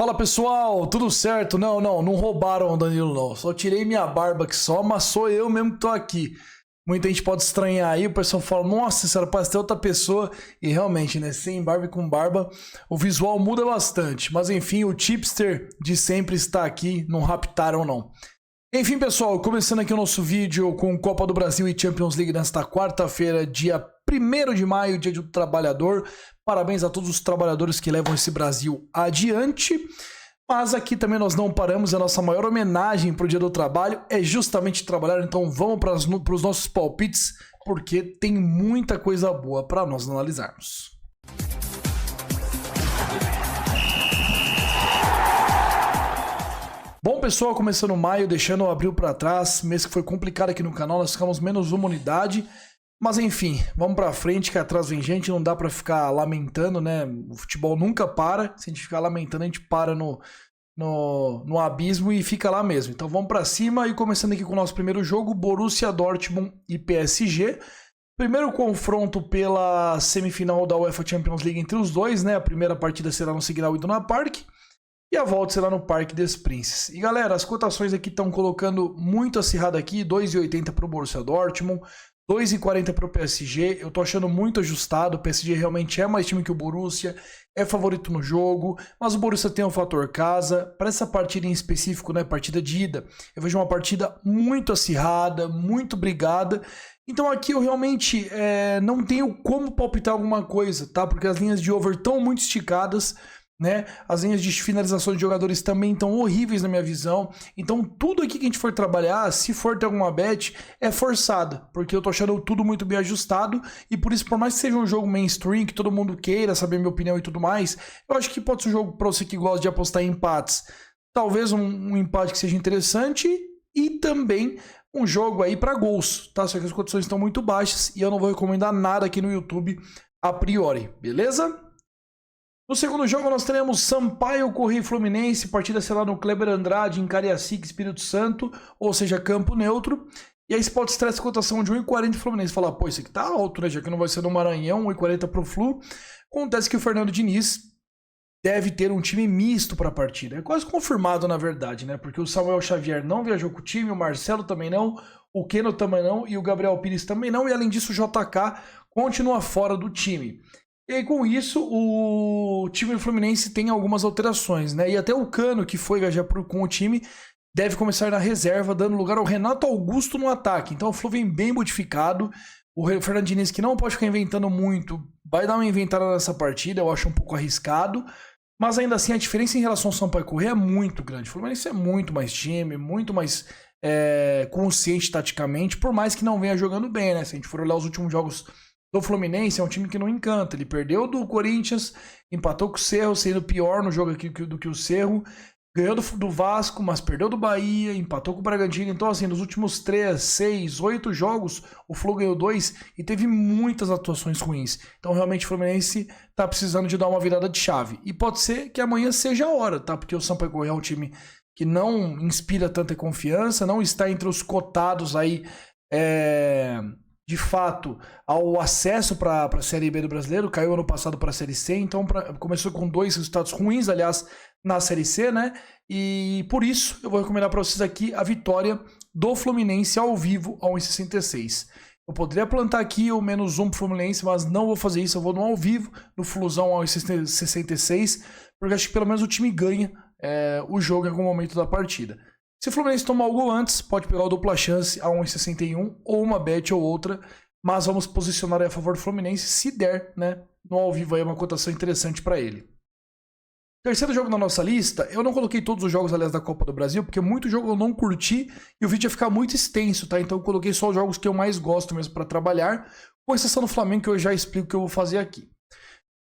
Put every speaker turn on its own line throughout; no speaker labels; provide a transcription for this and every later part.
Fala pessoal, tudo certo? Não roubaram o Danilo não, só tirei minha barba aqui só, mas sou eu mesmo que tô aqui. Muita gente pode estranhar aí, o pessoal fala, nossa, isso era pra ter outra pessoa, e realmente, né, sem barba e com barba, o visual muda bastante, mas enfim, o tipster de sempre está aqui, não raptaram não. Enfim pessoal, começando aqui o nosso vídeo com Copa do Brasil e Champions League nesta quarta-feira, dia 1º de maio, dia do trabalhador. Parabéns a todos os trabalhadores que levam esse Brasil adiante. Mas aqui também nós não paramos, a nossa maior homenagem para o dia do trabalho é justamente trabalhar, então vamos para os nossos palpites, porque tem muita coisa boa para nós analisarmos. Bom pessoal, começando maio, deixando o abril para trás, mês que foi complicado aqui no canal, nós ficamos menos uma unidade, mas enfim, vamos para frente que atrás vem gente, não dá para ficar lamentando, né? O futebol nunca para, se a gente ficar lamentando a gente para no abismo e fica lá mesmo. Então vamos para cima e começando aqui com o nosso primeiro jogo, Borussia Dortmund e PSG. Primeiro confronto pela semifinal da UEFA Champions League entre os dois, né? A primeira partida será no Signal Iduna Park. E a volta será no Parque des Princes. E galera, as cotações aqui estão colocando muito acirrado aqui, 2,80 para o Borussia Dortmund, 2,40 para o PSG. Eu tô achando muito ajustado, o PSG realmente é mais time que o Borussia, é favorito no jogo, mas o Borussia tem o fator casa. Para essa partida em específico, né, partida de ida, eu vejo uma partida muito acirrada, muito brigada. Então aqui eu realmente não tenho como palpitar alguma coisa, tá? Porque as linhas de over estão muito esticadas, né? As linhas de finalização de jogadores também estão horríveis na minha visão. Então tudo aqui que a gente for trabalhar, se for ter alguma bet, é forçada, porque eu tô achando tudo muito bem ajustado, e por isso, por mais que seja um jogo mainstream, que todo mundo queira saber minha opinião e tudo mais, eu acho que pode ser um jogo para você que gosta de apostar em empates, talvez um empate que seja interessante, e também um jogo aí para gols, tá? Só que as cotações estão muito baixas e eu não vou recomendar nada aqui no YouTube a priori, beleza? No segundo jogo nós teremos Sampaio Corrêa e Fluminense, partida será no Kleber Andrade, em Cariacica, Espírito Santo, ou seja, campo neutro. E aí você pode estar essa cotação de 1,40 Fluminense. Falar, pô, isso aqui tá alto, né? Já que não vai ser no Maranhão, 1,40 pro Flu. Acontece que o Fernando Diniz deve ter um time misto para a partida. É quase confirmado, na verdade, né? Porque o Samuel Xavier não viajou com o time, o Marcelo também não, o Keno também não, e o Gabriel Pires também não. E além disso, o JK continua fora do time. E aí, com isso, o time do Fluminense tem algumas alterações, né? E até o Cano, que foi viajar com o time, deve começar na reserva, dando lugar ao Renato Augusto no ataque. Então o Flu vem bem modificado. O Fernando Diniz, que não pode ficar inventando muito, vai dar uma inventada nessa partida, eu acho um pouco arriscado. Mas ainda assim, a diferença em relação ao Sampaio Corrêa é muito grande. O Fluminense é muito mais time, muito mais consciente taticamente, por mais que não venha jogando bem, né? Se a gente for olhar os últimos jogos do Fluminense, é um time que não encanta. Ele perdeu do Corinthians, empatou com o Cerro, sendo pior no jogo aqui do que o Cerro. Ganhou do Vasco, mas perdeu do Bahia, empatou com o Bragantino. Então, assim, nos últimos 3, 6, 8 jogos, o Flu ganhou 2 e teve muitas atuações ruins. Então, realmente, o Fluminense tá precisando de dar uma virada de chave. E pode ser que amanhã seja a hora, tá? Porque o Sampaio Corrêa é um time que não inspira tanta confiança, não está entre os cotados aí, de fato, ao acesso para a Série B do Brasileiro. Caiu ano passado para a Série C, então começou com 2 resultados ruins, aliás, na Série C, né? E por isso eu vou recomendar para vocês aqui a vitória do Fluminense ao vivo ao 1,66. Eu poderia plantar aqui o -1 pro Fluminense, mas não vou fazer isso, eu vou no ao vivo, no Flusão ao 1,66, porque acho que pelo menos o time ganha o jogo em algum momento da partida. Se o Fluminense tomar o gol antes, pode pegar o dupla chance a 1,61 ou uma bet ou outra, mas vamos posicionar aí a favor do Fluminense, se der, né? No ao vivo aí é uma cotação interessante para ele. Terceiro jogo na nossa lista, eu não coloquei todos os jogos, aliás, da Copa do Brasil, porque muito jogo eu não curti e o vídeo ia ficar muito extenso, tá? Então eu coloquei só os jogos que eu mais gosto mesmo para trabalhar, com exceção do Flamengo, que eu já explico o que eu vou fazer aqui.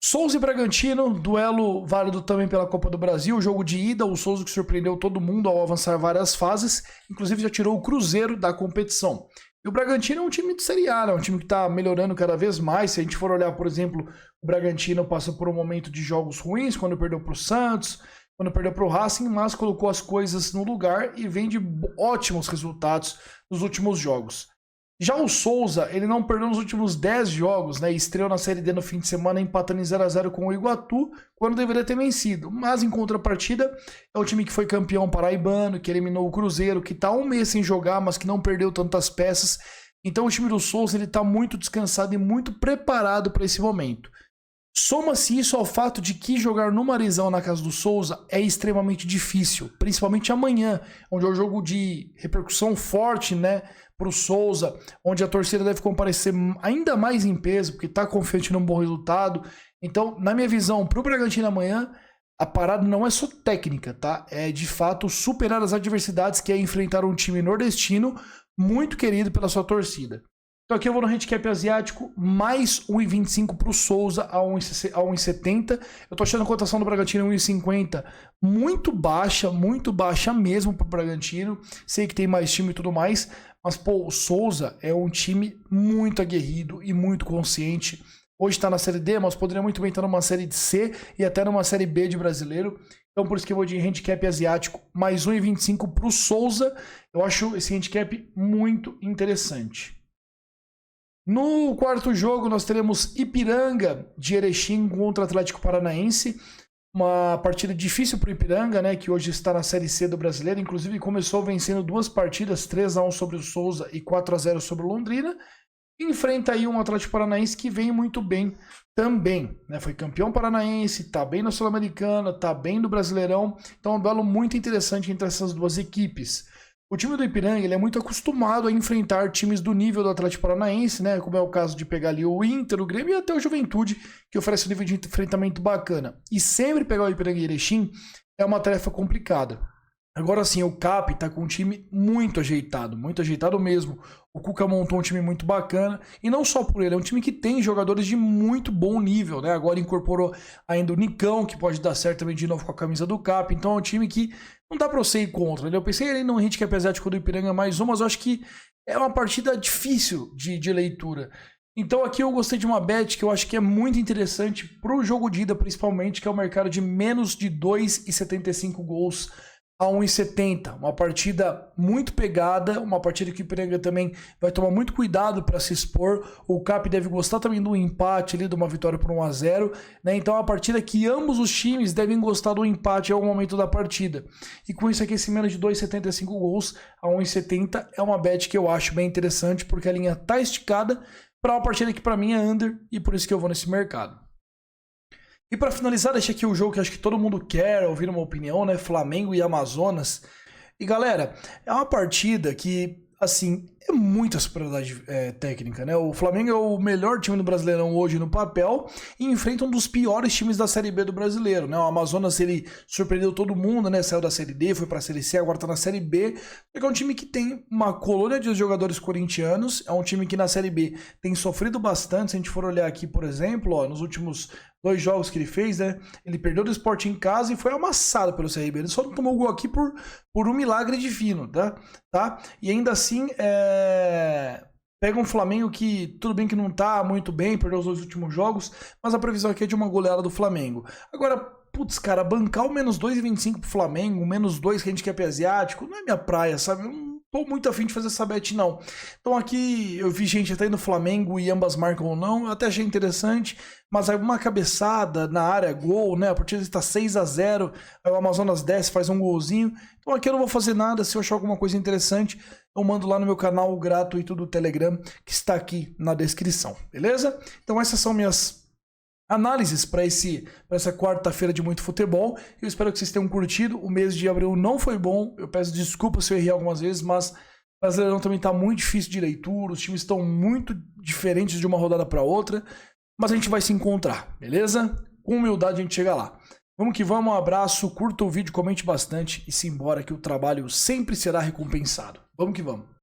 Souza e Bragantino, duelo válido também pela Copa do Brasil, jogo de ida, o Souza que surpreendeu todo mundo ao avançar várias fases, inclusive já tirou o Cruzeiro da competição. E o Bragantino é um time de Série A, né? Um time que está melhorando cada vez mais. Se a gente for olhar, por exemplo, o Bragantino passa por um momento de jogos ruins, quando perdeu para o Santos, quando perdeu para o Racing, mas colocou as coisas no lugar e vem de ótimos resultados nos últimos jogos. Já o Souza, ele não perdeu nos últimos 10 jogos, né? Estreou na Série D no fim de semana, empatando em 0-0 com o Iguatu, quando deveria ter vencido. Mas em contrapartida, é o time que foi campeão paraibano, que eliminou o Cruzeiro, que tá um mês sem jogar, mas que não perdeu tantas peças. Então o time do Souza, ele tá muito descansado e muito preparado para esse momento. Soma-se isso ao fato de que jogar no Marizão na casa do Souza é extremamente difícil, principalmente amanhã, onde é um jogo de repercussão forte, né, para o Souza, onde a torcida deve comparecer ainda mais em peso, porque está confiante num bom resultado. Então, na minha visão, para o Bragantino amanhã, a parada não é só técnica, tá? É de fato superar as adversidades, que é enfrentar um time nordestino muito querido pela sua torcida. Então aqui eu vou no handicap asiático, mais 1,25 para o Souza a 1,70. Eu tô achando a cotação do Bragantino 1,50 muito baixa mesmo para o Bragantino. Sei que tem mais time e tudo mais, mas pô, o Souza é um time muito aguerrido e muito consciente. Hoje está na Série D, mas poderia muito bem estar numa Série C e até numa Série B de brasileiro. Então por isso que eu vou de handicap asiático, mais 1,25 para o Souza. Eu acho esse handicap muito interessante. No quarto jogo, nós teremos Ipiranga de Erechim contra Atlético Paranaense. Uma partida difícil para o Ipiranga, né, que hoje está na Série C do Brasileiro. Inclusive, começou vencendo 2 partidas, 3-1 sobre o Souza e 4-0 sobre o Londrina. Enfrenta aí um Atlético Paranaense que vem muito bem também, né? Foi campeão paranaense, está bem na Sul-Americana, está bem no Brasileirão. Então, é um duelo muito interessante entre essas duas equipes. O time do Ipiranga, ele é muito acostumado a enfrentar times do nível do Atlético Paranaense, né? Como é o caso de pegar ali o Inter, o Grêmio e até o Juventude, que oferece um nível de enfrentamento bacana. E sempre pegar o Ipiranga e Erechim é uma tarefa complicada. Agora sim, o Cap tá com um time muito ajeitado mesmo. O Cuca montou um time muito bacana, e não só por ele, é um time que tem jogadores de muito bom nível, né? Agora incorporou ainda o Nicão, que pode dar certo também de novo com a camisa do Cap, então é um time que não dá pra você ir contra, né? Eu pensei ali no handicap asiático do Ipiranga mais um, mas eu acho que é uma partida difícil de leitura. Então aqui eu gostei de uma bet que eu acho que é muito interessante pro jogo de ida, principalmente, que é o mercado de menos de 2,75 gols a 1,70. Uma partida muito pegada, uma partida que o Ipiranga também vai tomar muito cuidado para se expor. O Cap deve gostar também do empate ali, de uma vitória por 1-0, né? Então é uma partida que ambos os times devem gostar do empate em algum momento da partida. E com isso aqui, esse menos de 2,75 gols a 1,70 é uma bet que eu acho bem interessante, porque a linha tá esticada para uma partida que para mim é under, e por isso que eu vou nesse mercado. E para finalizar, deixa aqui o jogo que acho que todo mundo quer ouvir uma opinião, né? Flamengo e Amazonas. E galera, é uma partida que, assim, é muita superioridade técnica, né? O Flamengo é o melhor time do Brasileirão hoje no papel e enfrenta um dos piores times da Série B do Brasileiro, né? O Amazonas, ele surpreendeu todo mundo, né? Saiu da Série D, foi pra Série C, agora tá na Série B. É um time que tem uma colônia de jogadores corintianos, é um time que na Série B tem sofrido bastante. Se a gente for olhar aqui, por exemplo, ó, nos últimos 2 jogos que ele fez, né? Ele perdeu do Sport em casa e foi amassado pelo CRB. Ele só não tomou gol aqui por um milagre divino, tá? E ainda assim, pega um Flamengo que, tudo bem que não tá muito bem, perdeu os 2 últimos jogos, mas a previsão aqui é de uma goleada do Flamengo. Agora, putz, cara, bancar o menos 2,25 pro Flamengo, o menos 2 que a gente quer asiático, não é minha praia, sabe? Eu não tô muito afim de fazer essa bet, não. Então aqui eu vi gente até no Flamengo e ambas marcam ou não, eu até achei interessante, mas aí uma cabeçada na área, gol, né? A partida está 6-0, aí o Amazonas desce, faz um golzinho. Então aqui eu não vou fazer nada, se eu achar alguma coisa interessante, eu mando lá no meu canal gratuito do Telegram, que está aqui na descrição, beleza? Então essas são minhas análises para essa quarta-feira de muito futebol. Eu espero que vocês tenham curtido. O mês de abril não foi bom, eu peço desculpas se eu errei algumas vezes, mas o Brasileirão também está muito difícil de leitura, os times estão muito diferentes de uma rodada para outra, mas a gente vai se encontrar, beleza? Com humildade a gente chega lá. Vamos que vamos, um abraço, curta o vídeo, comente bastante e simbora que o trabalho sempre será recompensado. Vamos que vamos.